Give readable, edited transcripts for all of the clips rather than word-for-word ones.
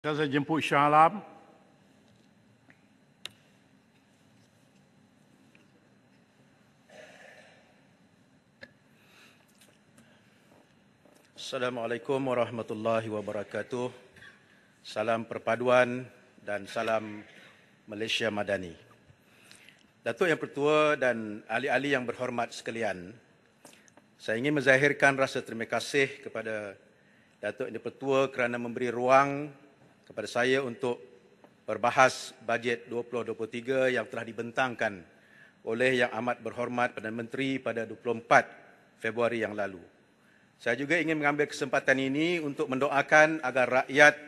Saya jemput Shah Alam. Assalamualaikum warahmatullahi wabarakatuh. Salam perpaduan dan salam Malaysia Madani. Datuk Yang Pertua dan ahli-ahli yang berhormat sekalian, saya ingin menzahirkan rasa terima kasih kepada Datuk Yang Pertua kerana memberi ruang kepada saya untuk berbahas bajet 2023 yang telah dibentangkan oleh Yang Amat Berhormat Perdana Menteri pada 24 Februari yang lalu. Saya juga ingin mengambil kesempatan ini untuk mendoakan agar rakyat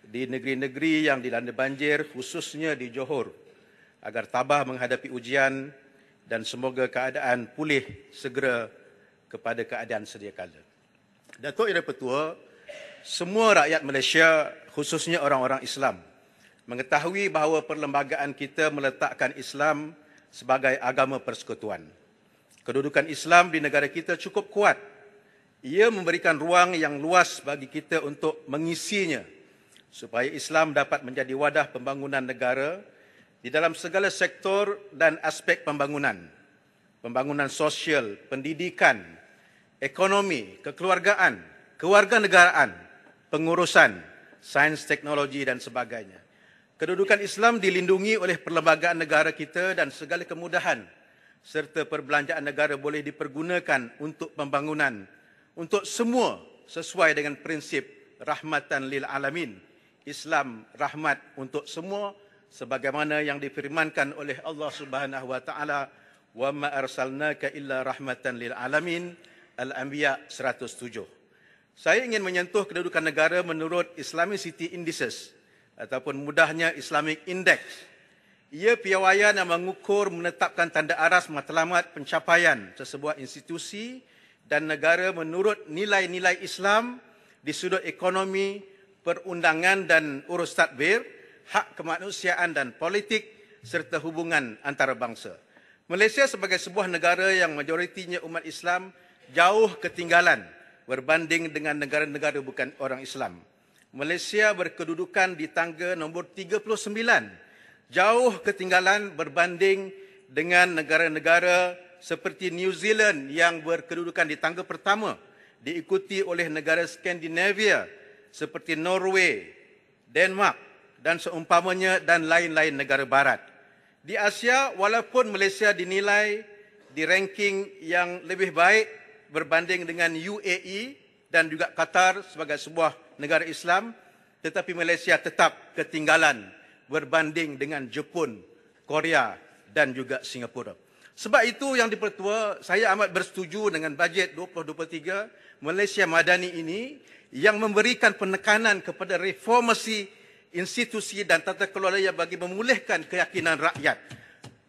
di negeri-negeri yang dilanda banjir, khususnya di Johor, agar tabah menghadapi ujian dan semoga keadaan pulih segera kepada keadaan sedia kala. Datuk Yang Pertua, semua rakyat Malaysia, khususnya orang-orang Islam, mengetahui bahawa perlembagaan kita meletakkan Islam sebagai agama persekutuan. Kedudukan Islam di negara kita cukup kuat. Ia memberikan ruang yang luas bagi kita untuk mengisinya supaya Islam dapat menjadi wadah pembangunan negara di dalam segala sektor dan aspek pembangunan. Pembangunan sosial, pendidikan, ekonomi, kekeluargaan, kewarganegaraan, pengurusan, sains, teknologi dan sebagainya. Kedudukan Islam dilindungi oleh perlembagaan negara kita dan segala kemudahan serta perbelanjaan negara boleh dipergunakan untuk pembangunan untuk semua sesuai dengan prinsip rahmatan lil alamin. Islam rahmat untuk semua sebagaimana yang difirmankan oleh Allah Subhanahu wa taala, wa ma arsalnaka illa rahmatan lil alamin, Al-Anbiya 107. Saya ingin menyentuh kedudukan negara menurut Islamicity Indices ataupun mudahnya Islamic Index. Ia piawaian yang mengukur menetapkan tanda aras matlamat pencapaian sesebuah institusi dan negara menurut nilai-nilai Islam di sudut ekonomi, perundangan dan urus tadbir, hak kemanusiaan dan politik serta hubungan antarabangsa. Malaysia sebagai sebuah negara yang majoritinya umat Islam jauh ketinggalan berbanding dengan negara-negara bukan orang Islam. Malaysia berkedudukan di tangga nombor 39, jauh ketinggalan berbanding dengan negara-negara seperti New Zealand yang berkedudukan di tangga pertama, diikuti oleh negara Skandinavia seperti Norway, Denmark dan seumpamanya dan lain-lain negara barat. Di Asia, walaupun Malaysia dinilai di ranking yang lebih baik berbanding dengan UAE dan juga Qatar sebagai sebuah negara Islam, tetapi Malaysia tetap ketinggalan berbanding dengan Jepun, Korea dan juga Singapura. Sebab itu Yang Dipertua, saya amat bersetuju dengan bajet 2023 Malaysia Madani ini yang memberikan penekanan kepada reformasi institusi dan tata kelola bagi memulihkan keyakinan rakyat,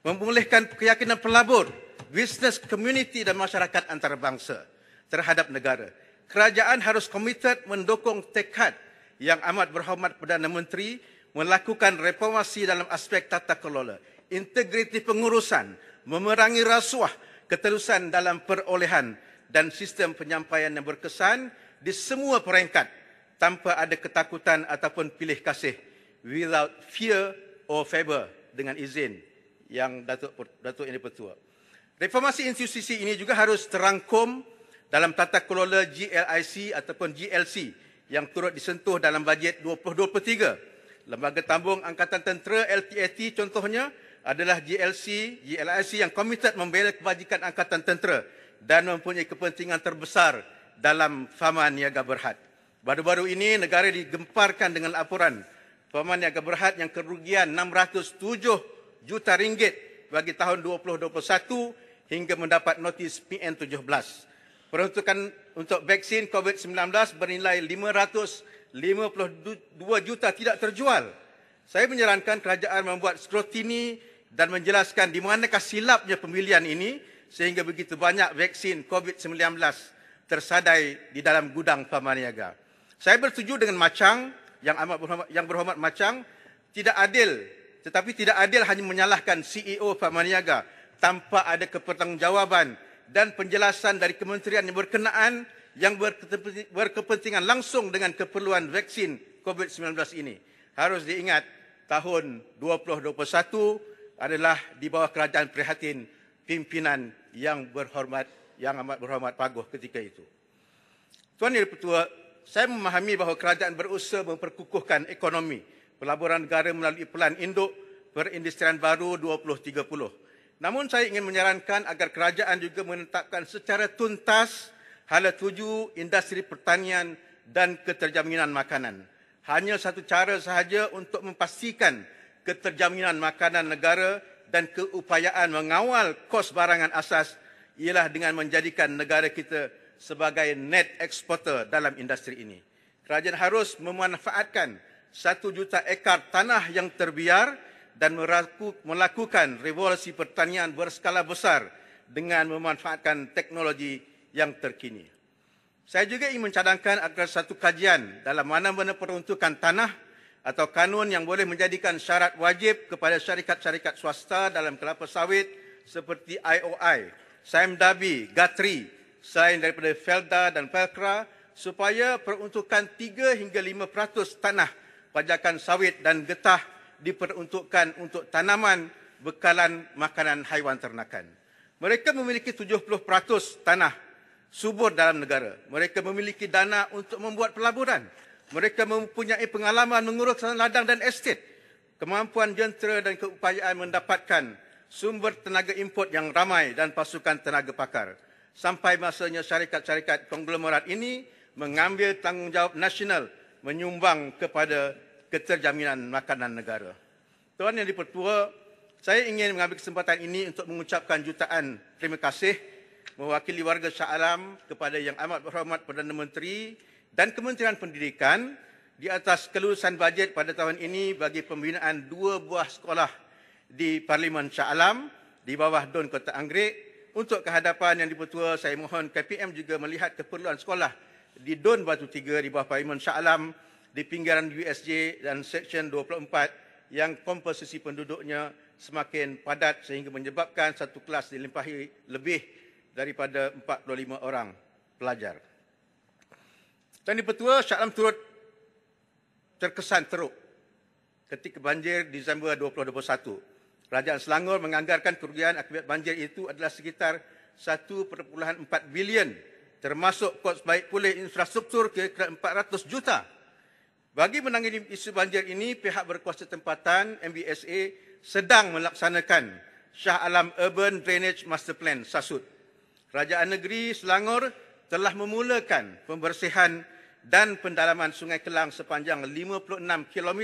memulihkan keyakinan pelabur, business community dan masyarakat antarabangsa terhadap negara. Kerajaan harus komited mendukung tekad Yang Amat Berhormat Perdana Menteri melakukan reformasi dalam aspek tata kelola, integriti pengurusan, memerangi rasuah, keterusan dalam perolehan dan sistem penyampaian yang berkesan di semua peringkat tanpa ada ketakutan ataupun pilih kasih, without fear or favor, dengan izin Yang Datuk Yang Dipertua. Reformasi institusi ini juga harus terangkum dalam tata kelola GLIC ataupun GLC yang turut disentuh dalam bajet 2023. Lembaga Tambung Angkatan Tentera LTAT contohnya adalah GLIC yang komited membela kebajikan Angkatan Tentera dan mempunyai kepentingan terbesar dalam Faman Niaga Berhad. Baru-baru ini negara digemparkan dengan laporan Faman Niaga Berhad yang kerugian 607 juta ringgit bagi tahun 2021 hingga mendapat notis PN17. Peruntukan untuk vaksin COVID-19 bernilai 552 juta tidak terjual. Saya menyarankan kerajaan membuat skrutini dan menjelaskan di manakah silapnya pemilihan ini sehingga begitu banyak vaksin COVID-19 tersadai di dalam gudang Faman Niaga. Saya bersetuju dengan Machang, Yang Berhormat Machang, tidak adil, tetapi tidak adil hanya menyalahkan CEO Faman Niaga tanpa ada kepertanggungjawaban dan penjelasan dari kementerian yang berkenaan yang berkepentingan langsung dengan keperluan vaksin COVID-19 ini. Harus diingat, tahun 2021 adalah di bawah kerajaan prihatin pimpinan yang amat berhormat Paguh ketika itu. Tuan Yang Dipertua, saya memahami bahawa kerajaan berusaha memperkukuhkan ekonomi pelaburan negara melalui Pelan Induk Perindustrian Baru 2030. Namun saya ingin menyarankan agar kerajaan juga menetapkan secara tuntas hala tuju industri pertanian dan keterjaminan makanan. Hanya satu cara sahaja untuk memastikan keterjaminan makanan negara dan keupayaan mengawal kos barangan asas ialah dengan menjadikan negara kita sebagai net exporter dalam industri ini. Kerajaan harus memanfaatkan 1 juta ekar tanah yang terbiar dan melakukan revolusi pertanian berskala besar dengan memanfaatkan teknologi yang terkini. Saya juga ingin mencadangkan agar satu kajian dalam mana-mana peruntukan tanah atau kanun yang boleh menjadikan syarat wajib kepada syarikat-syarikat swasta dalam kelapa sawit seperti IOI, Sime Darby, Guthrie, selain daripada Felda dan Felcra, supaya peruntukan 3 hingga 5% tanah pajakan sawit dan getah diperuntukkan untuk tanaman bekalan makanan haiwan ternakan. Mereka memiliki 70% tanah subur dalam negara. Mereka memiliki dana untuk membuat pelaburan. Mereka mempunyai pengalaman mengurus ladang dan estet. Kemampuan jentera dan keupayaan mendapatkan sumber tenaga import yang ramai dan pasukan tenaga pakar. Sampai masanya syarikat-syarikat konglomerat ini mengambil tanggungjawab nasional menyumbang kepada keterjaminan makanan negara. Tuan Yang Dipertua, saya ingin mengambil kesempatan ini untuk mengucapkan jutaan terima kasih mewakili warga Shah Alam kepada Yang Amat Berhormat Perdana Menteri dan Kementerian Pendidikan di atas kelulusan bajet pada tahun ini bagi pembinaan 2 buah sekolah di Parlimen Shah Alam di bawah DUN Kota Anggerik. Untuk kehadapan Yang Dipertua, saya mohon KPM juga melihat keperluan sekolah di DUN Batu Tiga di bawah Parlimen Shah Alam di pinggiran USJ dan Seksyen 24 yang komposisi penduduknya semakin padat sehingga menyebabkan satu kelas dilimpahi lebih daripada 45 orang pelajar. Yang Dipertua, Shah Alam turut terkesan teruk ketika banjir Disember 2021. Kerajaan Selangor menganggarkan kerugian akibat banjir itu adalah sekitar 1.4 bilion termasuk kos baik pulih infrastruktur kira-kira 400 juta. Bagi menangani isu banjir ini, pihak berkuasa tempatan MBSA sedang melaksanakan Shah Alam Urban Drainage Master Plan SASUD. Kerajaan Negeri Selangor telah memulakan pembersihan dan pendalaman Sungai Kelang sepanjang 56 km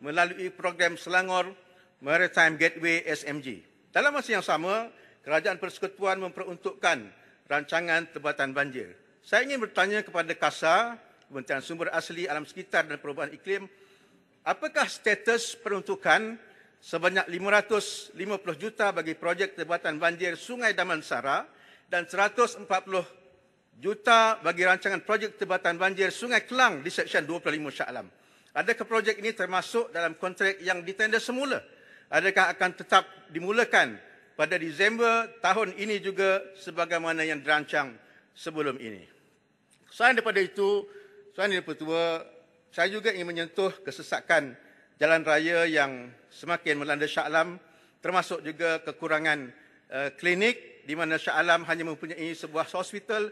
melalui program Selangor Maritime Gateway SMG. Dalam masa yang sama, Kerajaan Persekutuan memperuntukkan rancangan tebatan banjir. Saya ingin bertanya kepada KASA, Kementerian Sumber Asli Alam Sekitar dan Perubahan Iklim, apakah status peruntukan sebanyak 550 juta bagi projek tebatan banjir Sungai Damansara dan 140 juta bagi rancangan projek tebatan banjir Sungai Kelang di Seksyen 25 Shah Alam? Adakah projek ini termasuk dalam kontrak yang ditender semula? Adakah akan tetap dimulakan pada Disember tahun ini juga sebagaimana yang dirancang sebelum ini? Selain daripada itu, Tuan Yang Dipertua, saya juga ingin menyentuh kesesakan jalan raya yang semakin melanda Shah Alam, termasuk juga kekurangan klinik di mana Shah Alam hanya mempunyai sebuah hospital,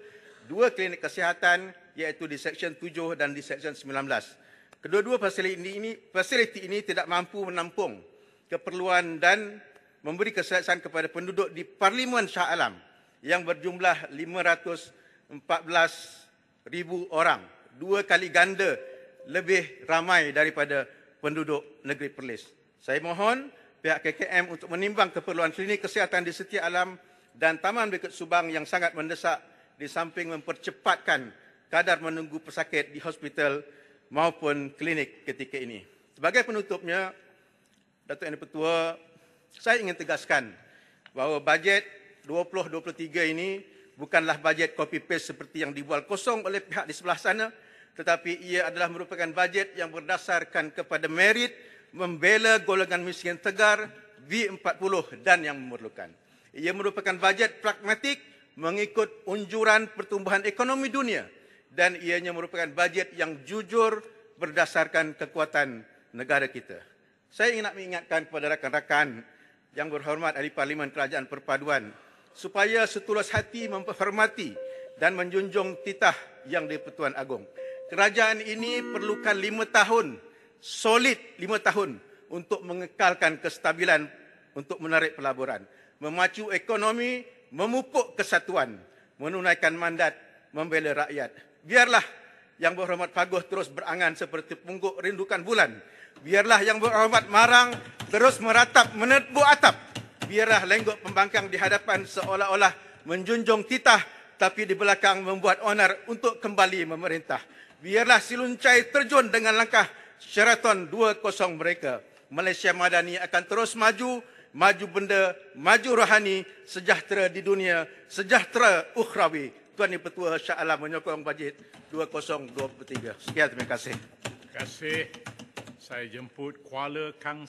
2 klinik kesihatan iaitu di Seksyen 7 dan di Seksyen 19. Kedua-dua fasiliti ini tidak mampu menampung keperluan dan memberi keselesaan kepada penduduk di Parlimen Shah Alam yang berjumlah 514,000 orang. 2 kali ganda lebih ramai daripada penduduk negeri Perlis. Saya mohon pihak KKM untuk menimbang keperluan klinik kesihatan di setiap alam dan Taman Bukit Subang yang sangat mendesak di samping mempercepatkan kadar menunggu pesakit di hospital maupun klinik ketika ini. Sebagai penutupnya, Datuk Yang Dipertua, saya ingin tegaskan bahawa bajet 2023 ini bukanlah bajet copy-paste seperti yang dibual kosong oleh pihak di sebelah sana, tetapi ia adalah merupakan bajet yang berdasarkan kepada merit, membela golongan miskin tegar, V40 dan yang memerlukan. Ia merupakan bajet pragmatik mengikut unjuran pertumbuhan ekonomi dunia dan ianya merupakan bajet yang jujur berdasarkan kekuatan negara kita. Saya ingin nak mengingatkan kepada rakan-rakan yang berhormat ahli Parlimen Kerajaan Perpaduan supaya setulus hati memperhormati dan menjunjung titah Yang di-Pertuan Agong. Kerajaan ini perlukan 5 tahun, solid 5 tahun untuk mengekalkan kestabilan untuk menarik pelaburan, memacu ekonomi, memupuk kesatuan, menunaikan mandat, membela rakyat. Biarlah Yang Berhormat Paguh terus berangan seperti pungguk rindukan bulan. Biarlah Yang Berhormat Marang terus meratap menepuk atap. Biarlah lenggok pembangkang di hadapan seolah-olah menjunjung titah, tapi di belakang membuat onar untuk kembali memerintah. Biarlah Siluncai terjun dengan langkah Sheraton 2.0 mereka. Malaysia Madani akan terus maju, maju benda, maju rohani, sejahtera di dunia, sejahtera ukhrawi. Tuan Yang-Pertua Shah Alam menyokong bajet 2023. Sekian, terima kasih. Terima kasih. Saya jemput Kuala Kang